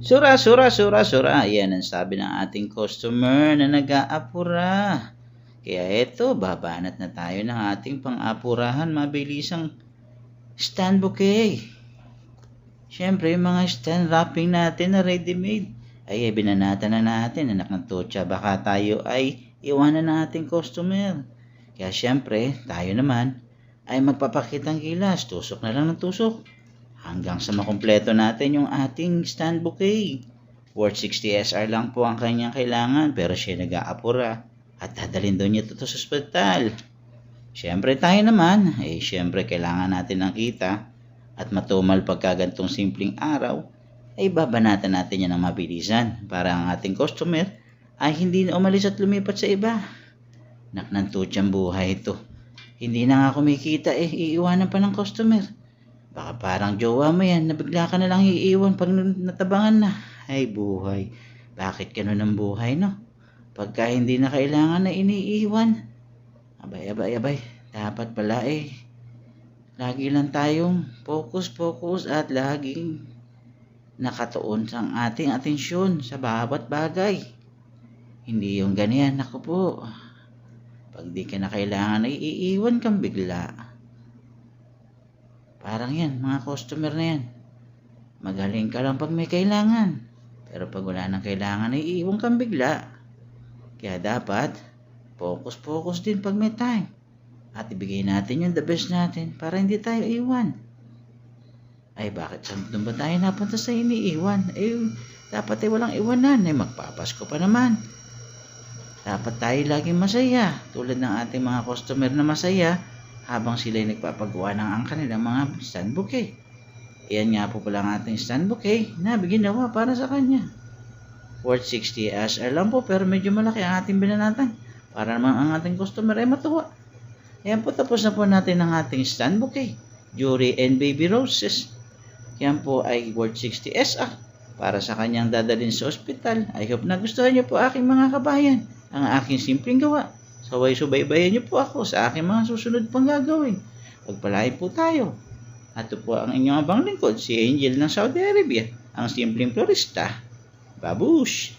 Sura, sura, sura, sura. Yan ang sabi ng ating customer na nag-aapura. Kaya eto, babanat na tayo ng ating pang-apurahan mabilisang stand bouquet. Siyempre, yung mga stand wrapping natin na ready-made ay binanatan na natin, anak ng tutsa. Baka tayo ay iwanan ng ating customer. Kaya siyempre, tayo naman ay magpapakitang gilas. Tusok na lang ng tusok. Hanggang sa makumpleto natin yung ating stand bouquet. Worth 60 SR lang po ang kanyang kailangan, pero siya nag-aapura at dadalhin doon niya ito sa ospital. Siyempre tayo naman, siyempre kailangan natin ng kita at matumal pagkagantong simpleng araw, ay babanatan natin yan ng mabilisan para ang ating customer ay hindi na umalis at lumipat sa iba. Naknantutsang buhay ito. Hindi na nga kumikita iiwanan pa ng customer. Baka parang jowa mo yan na bigla ka na lang iiwan pag natabangan na. Ay buhay, bakit ganun ang buhay no? Pagka hindi na kailangan na iniiwan. Abay, dapat pala lagi lang tayong focus at laging nakatuon sa ating atensyon sa bawat bagay. Hindi yung ganyan, naku po. Pag di ka na kailangan ay iiwan kang bigla. Parang yan, mga customer na yan. Magaling ka lang pag may kailangan. Pero pag wala nang kailangan ay iiwan kang bigla. Kaya dapat, focus din pag may time. At ibigay natin yung the best natin para hindi tayo iwan. Ay bakit saan ba tayo napunta sa iniiwan? Dapat walang iwanan. Magpapasko pa naman. Dapat tayo laging masaya. Tulad ng ating mga customer na masaya habang sila'y nagpapagawa ng ang kanilang mga stand bouquet. Iyan nga po pala ang ating stand bouquet na ginawa para sa kanya. Worth 60 SR lang po, pero medyo malaki ang ating binanatan para naman ang ating customer ay matuwa. Ayan po, tapos na po natin ang ating stand bouquet, jewelry and baby roses. Yan po ay worth 60 SR para sa kanyang dadalhin sa ospital. I hope na gustuhan niyo po aking mga kabayan ang aking simpleng gawa. Subaybayan niyo po ako sa aking mga susunod pang gagawin. Pagpalain po tayo. At ito po ang inyong abang lingkod, si Angel ng Saudi Arabia, ang simpleng florista. Babush!